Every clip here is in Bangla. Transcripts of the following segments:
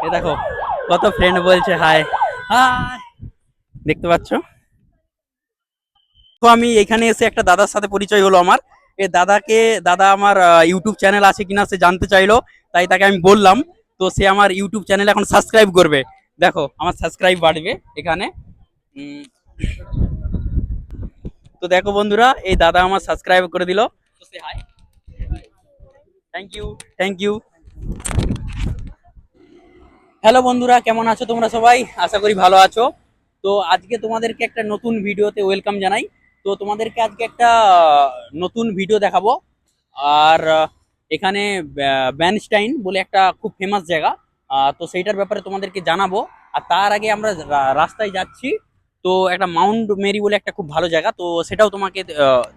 এ দেখো কত ফ্রেন্ড বলছে হাই হাই, দেখতে পাচ্ছ? তো আমি এখানে এসে একটা দাদার সাথে পরিচয় হলো আমার। এ দাদাকে, দাদা আমার ইউটিউব চ্যানেল আছে কিনা সে জানতে চাইলো, তাই তাকে আমি বললাম। তো সে আমার ইউটিউব চ্যানেল এখন সাবস্ক্রাইব করবে। দেখো আমার সাবস্ক্রাইব বাড়বে এখানে। উম, তো দেখো বন্ধুরা, এই দাদা আমার সাবস্ক্রাইব করে দিল। তো সে hi, thank you, thank you. Hello বন্ধুরা, কেমন আছো তোমরা সবাই? আশা করি ভালো আছো। তো আজকে তোমাদেরকে একটা নতুন ভিডিওতে ওয়েলকাম জানাই। তো তোমাদেরকে আজকে একটা নতুন ভিডিও দেখাবো। আর এখানে ব্যানস্টাইন বলে একটা খুব ফেমাস জায়গা। তো সেইটার ব্যাপারে তোমাদেরকে জানাবো। আর তার আগে আমরা রাস্তায় যাচ্ছি। তো একটা মাউন্ট মেরি বলে একটা খুব ভালো জায়গা, তো সেটাও তোমাকে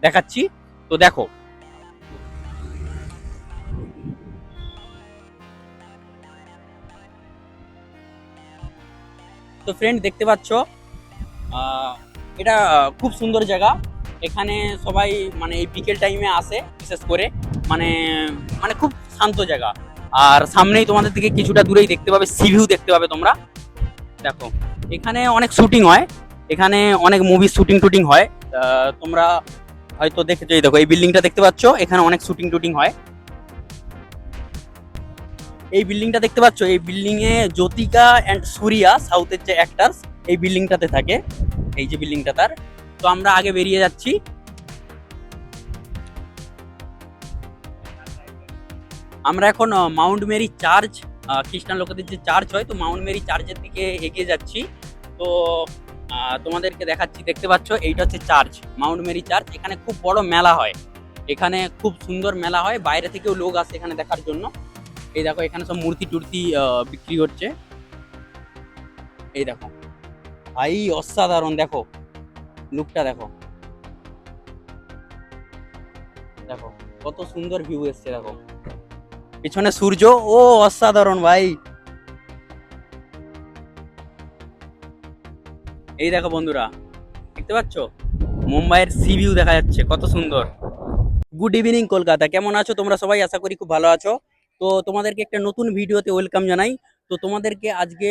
দেখাচ্ছি। তো দেখো। তো ফ্রেন্ড দেখতে পাচ্ছ, আহ, এটা খুব সুন্দর জায়গা। এখানে সবাই মানে এই বিকেল টাইমে আসে বিশেষ করে। মানে মানে খুব শান্ত জায়গা। আর সামনেই তোমাদের দিকে কিছুটা দূরেই দেখতে পাবে সি ভিউ, দেখতে পাবে তোমরা। দেখো এখানে অনেক শুটিং হয়, এখানে অনেক মুভি শুটিং টুটিং হয়। তোমরা হয়তো দেখেছো, এই দেখো এই বিল্ডিংটা দেখতে পাচ্ছ, এখানে অনেক শুটিং টুটিং হয়। এই বিল্ডিংটা দেখতে পাচ্ছ, এই বিল্ডিং এ জ্যোতিকা অ্যান্ড সুরিয়া, সাউথের যে অ্যাক্টার্স, এই বিল্ডিংটাতে থাকে। এই যে বিল্ডিংটা তার। তো আমরা আগে বেরিয়ে যাচ্ছি। আমরা এখন মাউন্ট মেরি চার্চ, খ্রিস্টান লোকেদের যে চার্চ হয়, তো মাউন্ট মেরি চার্চের দিকে এগিয়ে যাচ্ছি। তো তোমাদেরকে দেখাচ্ছি, দেখতে পাচ্ছ এইটা হচ্ছে চার্চ, মাউন্ট মেরি চার্চ। এখানে খুব বড় মেলা হয়, এখানে খুব সুন্দর মেলা হয়, বাইরে থেকেও লোক আসে এখানে দেখার জন্য। এই দেখো এখানে সব মূর্তি টুর্তি বিক্রি হচ্ছে। এই দেখো ভাই, অসাধারণ। দেখো লুকটা দেখো, দেখো কত সুন্দর ভিউ এসছে। দেখো পিছনে সূর্য, ও অসাধারণ ভাই। এই দেখো বন্ধুরা, দেখতে পাচ্ছ মুম্বাইয়ের সি ভিউ দেখা যাচ্ছে, কত সুন্দর। গুড ইভিনিং কলকাতা, কেমন আছো তোমরা সবাই? আশা করি খুব ভালো আছো। তো তোমাদেরকে একটা নতুন ভিডিওতে ওয়েলকাম জানাই। তো তোমাদেরকে আজকে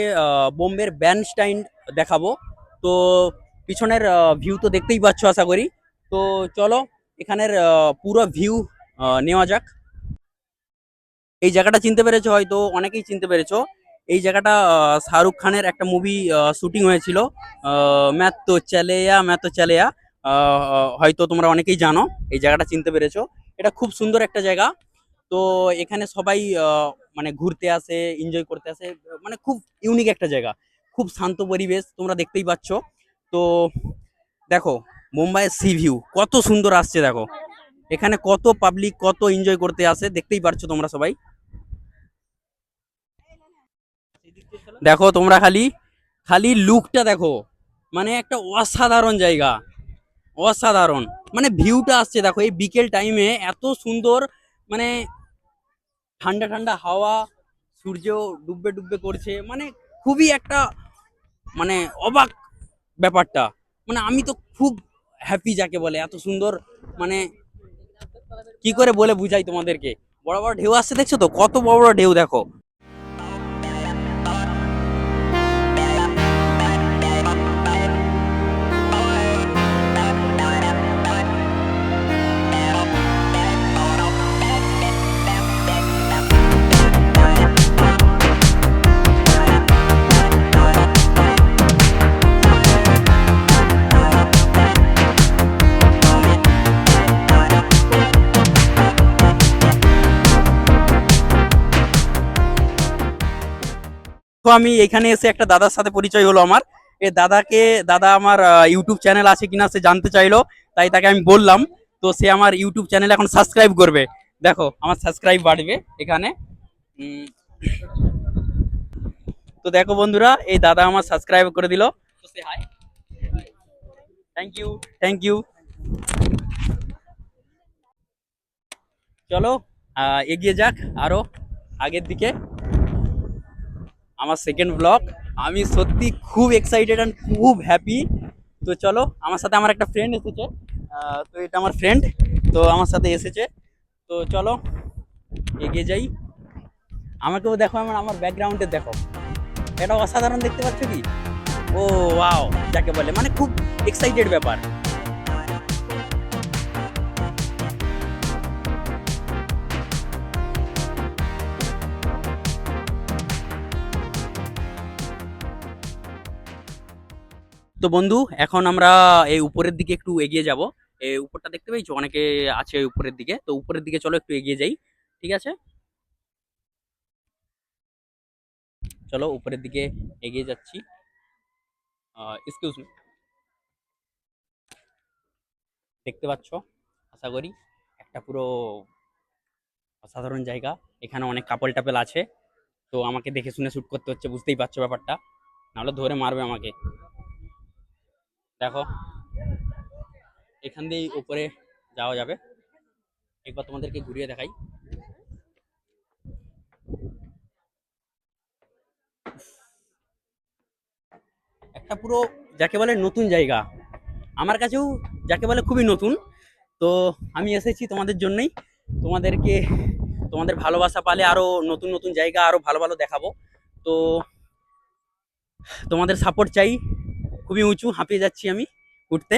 বোম্বের ব্যানস্টাইন দেখাবো। তো পিছনের ভিউ তো দেখতেই পাচ্ছ আশা করি। তো চলো এখানের পুরো ভিউ নেওয়া যাক। এই জায়গাটা চিনতে পেরেছো, হয়তো অনেকেই চিনতে পেরেছো। এই জায়গাটা শাহরুখ খানের একটা মুভি শুটিং হয়েছিল, ম্যায় তো চালেয়া। হয়তো তোমরা অনেকেই জানো, এই জায়গাটা চিনতে পেরেছো। এটা খুব সুন্দর একটা জায়গা। তো এখানে সবাই মানে ঘুরতে আসে, এনজয় করতে আসে। মানে খুব ইউনিক একটা জায়গা, খুব শান্ত পরিবেশ, তোমরা দেখতেই পাচ্ছ। তো দেখো মুম্বাইয়ের সি ভিউ কত সুন্দর আসছে। দেখো এখানে কত পাবলিক, কত এনজয় করতে আসে, দেখতেই পারছো তোমরা সবাই। দেখো তোমরা খালি খালি লুকটা দেখো, মানে একটা অসাধারণ জায়গা, অসাধারণ। মানে ভিউটা আসছে দেখো এই বিকেল টাইমে, এত সুন্দর। মানে ঠান্ডা ঠান্ডা হাওয়া, সূর্য ডুববে ডুববে করছে, মানে খুবই একটা মানে অবাক ব্যাপারটা। মানে আমি তো খুব হ্যাপি যাকে বলে, এত সুন্দর। মানে কি করে বলে বুঝাই তোমাদেরকে। বড় বড় ঢেউ আসছে, দেখছো তো কত বড় বড় ঢেউ, দেখো। তো আমি এখানে এসে একটা দাদার সাথে পরিচয় হলো আমার। এ দাদাকে, দাদা আমার ইউটিউব চ্যানেল আছে কিনা সে জানতে চাইলো, তাই তাকে আমি বললাম। তো সে আমার ইউটিউব চ্যানেল এখন সাবস্ক্রাইব করবে। দেখো আমার সাবস্ক্রাইব বাড়বে এখানে। উম, তো দেখো বন্ধুরা, এই দাদা আমার সাবস্ক্রাইব করে দিল। তো সে hi, thank you, thank you. চলো এগিয়ে যাক আরো আগের দিকে। আমার সেকেন্ড ব্লগ, আমি সত্যি খুব এক্সাইটেড অ্যান্ড খুব হ্যাপি। তো চলো, আমার সাথে আমার একটা ফ্রেন্ড এসেছে। তো এটা আমার ফ্রেন্ড, তো আমার সাথে এসেছে। তো চলো এগিয়ে যাই। আমাকেও দেখো, আমার আমার ব্যাকগ্রাউন্ডে দেখো, এটা অসাধারণ দেখতে পাচ্ছ কি? ও ওয়াও, যাকে বলে মানে খুব এক্সাইটেড ব্যাপার। তো বন্ধু, এখন আমরা এই উপরের দিকে একটু এগিয়ে যাব। এই উপরটা দেখতে পেয়েছো, অনেকে আছে এই উপরের দিকে, তো উপরের দিকে চলো একটু এগিয়ে যাই। ঠিক আছে, চলো উপরের দিকে এগিয়ে যাচ্ছি। এক্সকিউজ মি, দেখতে পাচ্ছ আশা করি একটা পুরো অসাধারণ জায়গা। এখানে অনেক কাপল টাপেল আছে, তো আমাকে দেখে শুনে শুট করতে হচ্ছে, বুঝতেই পারছো ব্যাপারটা, নাহলে ধরে মারবে আমাকে। দেখো, এখান দিয়েই উপরে যাওয়া যাবে। একবার তোমাদেরকে ঘুরিয়ে দেখাই। একটা পুরো যাকে বলে নতুন জায়গা, আমার কাছেও যাকে বলে খুবই নতুন। তো আমি এসেছি তোমাদের জন্যই, তোমাদেরকে তোমাদের ভালোবাসা পালে আরো নতুন নতুন জায়গা আরো ভালো ভালো দেখাবো। তো তোমাদের সাপোর্ট চাই। খুবই উঁচু, হাঁপিয়ে যাচ্ছি আমি উঠতে।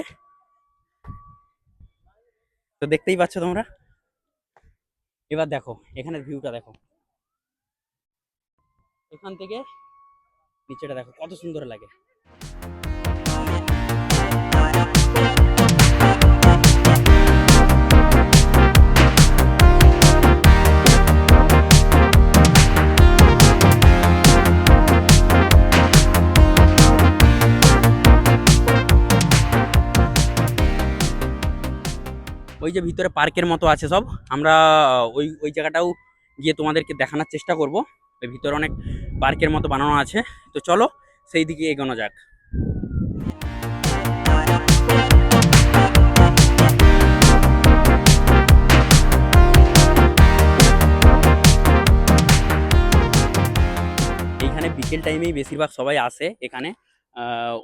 তো দেখতেই পাচ্ছ তোমরা। এবার দেখো এখানের ভিউটা দেখো, এখান থেকে নিচেটা দেখো কত সুন্দর লাগে। ওই যে ভিতরে পার্কের মতো আছে সব, আমরা ওই ওই জায়গাটাও গিয়ে তোমাদেরকে দেখানোর চেষ্টা করব। ওই ভিতরে অনেক পার্কের মতো বানানো আছে, তো চলো সেই দিকে এগোনো যাক। এইখানে বিকেল টাইমেই বেশিরভাগ সবাই আসে এখানে।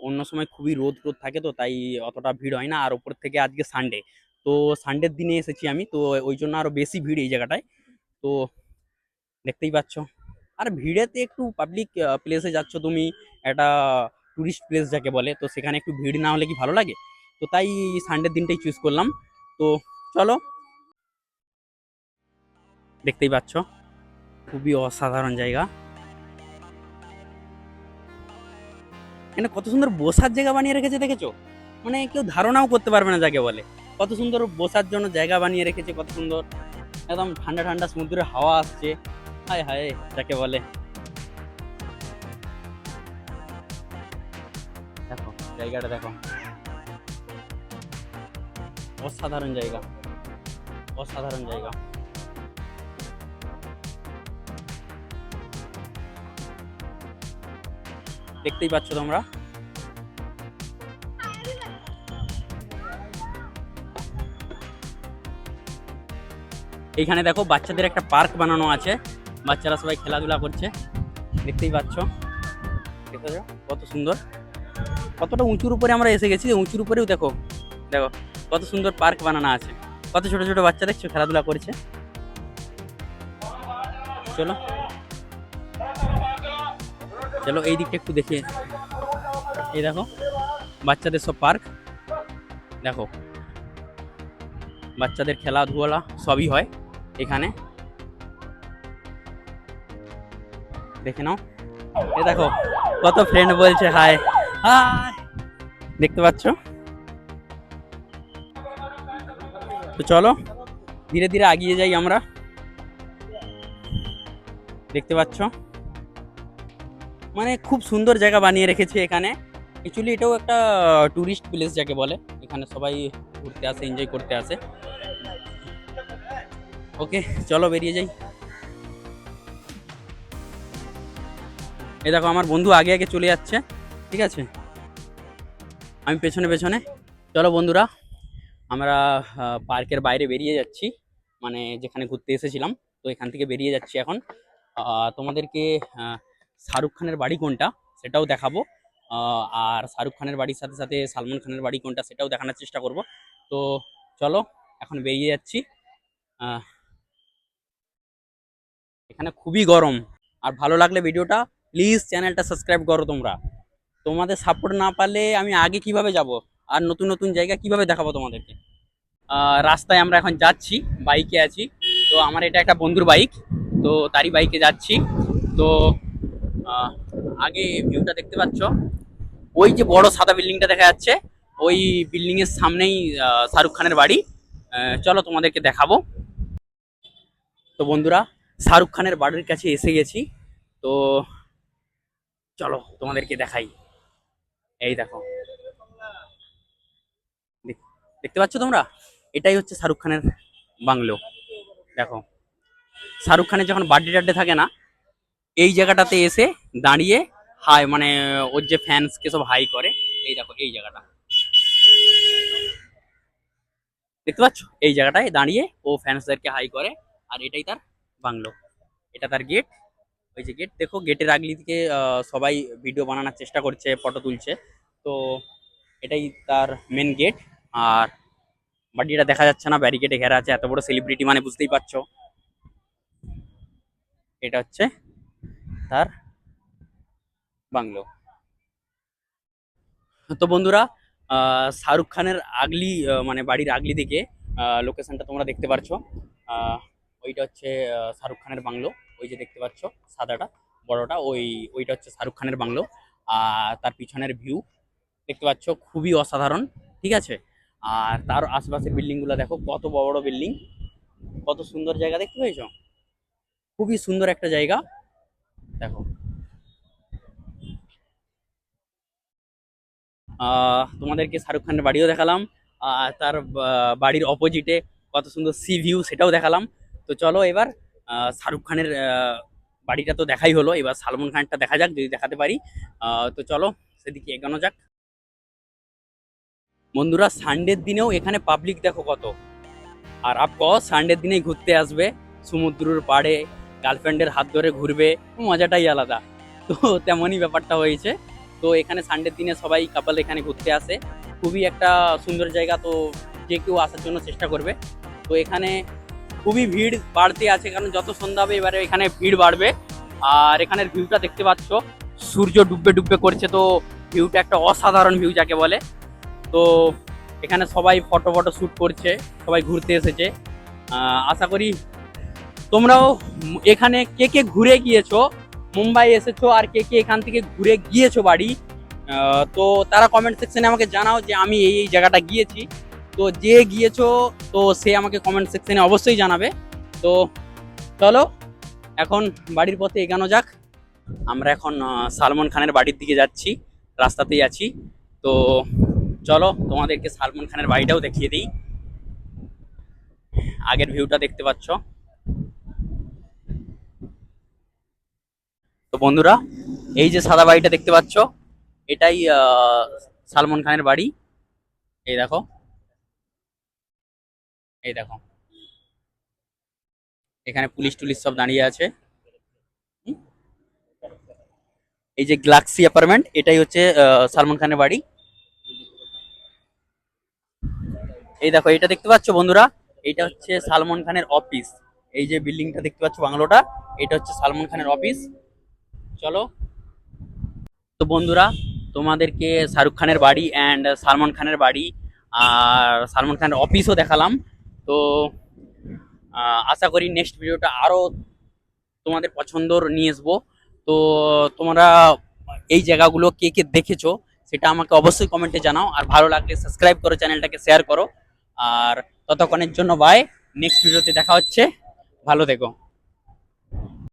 অন্য সময় খুবই রোদ রোদ থাকে, তো তাই অতটা ভিড় হয় না। আর ওপর থেকে আজকে সানডে, তো সানডের দিনে এসেছি আমি, তো ওই জন্য আরো বেশি ভিড় এই জায়গাটায়। তো দেখতেই পাচ্ছ। আর ভিড়েতে একটু পাবলিক প্লেসে যাচ্ছ তুমি, একটা টুরিস্ট প্লেস যাকে বলে, তো সেখানে একটু ভিড় না হলে কি ভালো লাগে? তো তাই সানডের দিনটাই চুজ করলাম। তো চলো, দেখতেই পাচ্ছ খুবই অসাধারণ জায়গা। এখানে কত সুন্দর বসার জায়গা বানিয়ে রেখেছে দেখেছো? মানে কেউ ধারণাও করতে পারবে না যাকে বলে। কত সুন্দর বসার জন্য জায়গা বানিয়ে রেখেছে, কত সুন্দর, একদম ঠান্ডা ঠান্ডা সমুদ্রের হাওয়া আসছে। হায় হায়, যাকে বলে। দেখো জায়গাটা দেখো, অসাধারণ জায়গা, অসাধারণ জায়গা। দেখতেই পাচ্ছ তোমরা। এইখানে দেখো বাচ্চাদের একটা পার্ক বানানো আছে, বাচ্চারা সবাই খেলাধুলা করছে, দেখতেই পাচ্ছ। দেখো কত সুন্দর, কতটা উঁচুর উপরে আমরা এসে গেছি, উঁচুর উপরেও দেখো, দেখো কত সুন্দর পার্ক বানানো আছে। কত ছোট ছোট বাচ্চা দেখছো খেলাধুলা করছে। চলো, চলো এই দিকটা একটু দেখে। এই দেখো বাচ্চাদের সব পার্ক, দেখো বাচ্চাদের খেলাধুলা সবই হয় এখানে, দেখে নাও। এ দেখো কত ফ্রেন্ড বলছে হাই হাই, দেখতে পাচ্ছ। তো চলো ধীরে ধীরে এগিয়ে যাই আমরা। দেখতে পাচ্ছ মানে খুব সুন্দর জায়গা বানিয়ে রেখেছে এখানে। অ্যাকচুয়ালি এটাও একটা টুরিস্ট প্লেস যাকে বলে, এখানে সবাই ঘুরতে আসে, এনজয় করতে আসে। ওকে, চলো বেরিয়ে যাই। এই দেখো আমার বন্ধু আগে আগে চলে যাচ্ছে, ঠিক আছে, আমি পেছনে পেছনে। চলো বন্ধুরা, আমরা পার্কের বাইরে বেরিয়ে যাচ্ছি, মানে যেখানে ঘুরতে এসেছিলাম, তো এখান থেকে বেরিয়ে যাচ্ছি এখন। তোমাদেরকে শাহরুখ খানের বাড়ি কোনটা সেটাও দেখাবো। আর শাহরুখ খানের বাড়ির সাথে সাথে সালমান খানের বাড়ি কোনটা সেটাও দেখানোর চেষ্টা করব। তো চলো এখন বেরিয়ে যাচ্ছি। আহ, এখানে খুবই গরম। আর ভালো লাগলে ভিডিওটা প্লিজ চ্যানেলটা সাবস্ক্রাইব করো তোমরা। তোমাদের সাপোর্ট না পারলে আমি আগে কিভাবে যাব, আর নতুন নতুন জায়গা কিভাবে দেখাবো তোমাদেরকে। রাস্তায় আমরা এখন যাচ্ছি, বাইকে আছি। তো আমার এটা একটা বন্ধুর বাইক, তো তারই বাইকে যাচ্ছি। তো আহ, আগে ভিউটা দেখতে পাচ্ছ, ওই যে বড় সাদা বিল্ডিংটা দেখা যাচ্ছে, ওই বিল্ডিং এর সামনেই শাহরুখ খানের বাড়ি। চলো তোমাদেরকে দেখাবো। তো বন্ধুরা, শাহরুখ খানের বাড়ির কাছে এসে গেছি। তো চলো তোমাদেরকে দেখাই। এই দেখো, দেখতে পাচ্ছ তোমরা, এটাই হচ্ছে শাহরুখ খানের বাংলো। দেখো, শাহরুখ খানের যখন বার্থডে টার্থডে থাকে না, এই জায়গাটাতে এসে দাঁড়িয়ে হাই মানে ওর যে ফ্যান্সকে সব হাই করে। এই দেখো এই জায়গাটা দেখতে পাচ্ছ, এই জায়গাটায় দাঁড়িয়ে ও ফ্যান্সদেরকে হাই করে। আর এটাই তার বাংলো, এটা তার গেট। ওই যে গেট দেখো, গেটের আগলি থেকে সবাই ভিডিও বানানোর চেষ্টা করছে, ফটো তুলছে। তো এটাই তার মেন গেট। আর বাড়িটা দেখা যাচ্ছে না, ব্যারিকেডে ঘেরা আছে, এত বড় সেলিব্রিটি মানে বুঝতেই পারছো। এটা হচ্ছে তার বাংলো। তো বন্ধুরা, শাহরুখ খানের আগলি মানে বাড়ির আগলি দিকে লোকেশনটা তোমরা দেখতে পারছো। আহ, ওইটা হচ্ছে শাহরুখ খানের বাংলো। ওই যে দেখতে পাচ্ছ সাদাটা বড়টা, ওইটা হচ্ছে শাহরুখ খানের বাংলো। আর তার পিছনের ভিউ দেখতে পাচ্ছ, খুবই অসাধারণ। ঠিক আছে, আর তার আশেপাশের বিল্ডিং গুলো দেখো, কত বড় বড় বিল্ডিং, কত সুন্দর জায়গা দেখতে পেয়েছো। খুবই সুন্দর একটা জায়গা। দেখো, তোমাদেরকে শাহরুখ খানের বাড়িও দেখালাম, তার বাড়ির অপোজিটে কত সুন্দর সি ভিউ সেটাও দেখালাম। তো চলো এবার শাহরুখ খানের বাড়িটা তো দেখাই হলো, এবার সালমান খানটা দেখা যাক যদি দেখাতে পারি। তো চলো সেদিকে এগোনো যাক। বন্ধুরা, সানডের দিনেও এখানে পাবলিক দেখো কত। আর সানডের দিনেই ঘুরতে আসবে, সমুদ্রের পাড়ে গার্লফ্রেন্ডের হাত ধরে ঘুরবে, মজাটাই আলাদা। তো তেমনই ব্যাপারটা হয়েছে। তো এখানে সানডের দিনে সবাই কাপল এখানে ঘুরতে আসে, খুবই একটা সুন্দর জায়গা। তো যে কেউ আসার জন্য চেষ্টা করবে। তো এখানে খুবই ভিড় বাড়তে আছে, কারণ যত সন্ধ্যা হবে এবারে এখানে ভিড় বাড়বে। আর এখানের ভিউটা দেখতে পাচ্ছ, সূর্য ডুববে ডুববে করছে। তো ভিউটা একটা অসাধারণ ভিউ যাকে বলে। তো এখানে সবাই ফটো ফটো শ্যুট করছে, সবাই ঘুরতে এসেছে। আশা করি তোমরাও এখানে কে কে ঘুরে গিয়েছো, মুম্বাই এসেছো আর কে কে এখান থেকে ঘুরে গিয়েছো বাড়ি, তো তারা কমেন্ট সেকশনে আমাকে জানাও যে আমি এই এই জায়গাটা গিয়েছি। তো যে গিয়েছো, তো সে আমাকে কমেন্ট সেকশনে অবশ্যই জানাবে। তো চলো এখন বাড়ির পথে এগানো যাক। আমরা এখন সালমান খানের বাড়ির দিকে যাচ্ছি, রাস্তাতেই আছি। তো চলো তোমাদেরকে সালমান খানের বাড়িটাও দেখিয়ে দিই। আগের ভিউটা দেখতে পাচ্ছ। তো বন্ধুরা, এই যে সাদা বাড়িটা দেখতে পাচ্ছ, এটাই সালমান খানের বাড়ি। এই দেখো, এই দেখো, এখানে পুলিশ টুলিশ সব দাঁড়িয়ে আছে। হুম? এই যে গ্যালাক্সি অ্যাপার্টমেন্ট, এটাই হচ্ছে সালমান খানের বাড়ি। এই দেখো, এটা দেখতে পাচ্ছ বন্ধুরা, এইটা হচ্ছে সালমান খানের অফিস। এই যে বিল্ডিংটা দেখতে পাচ্ছ বাংলোটা, এটা হচ্ছে সালমান খানের অফিস। চলো। তো বন্ধুরা, তোমাদেরকে শাহরুখ খানের বাড়ি অ্যান্ড সালমান খানের বাড়ি আর সালমান খানের অফিসও দেখালাম। তো আশা করি নেক্সট ভিডিওটা আরও তোমাদের পছন্দর নিয়ে আসবো। তো তোমরা এই জায়গাগুলো কে কে দেখেছো সেটা আমাকে অবশ্যই কমেন্টে জানাও, আর ভালো লাগলে সাবস্ক্রাইব করো, চ্যানেলটাকে শেয়ার করো। আর ততক্ষণের জন্য বাই, নেক্সট ভিডিওতে দেখা হচ্ছে, ভালো থেকো।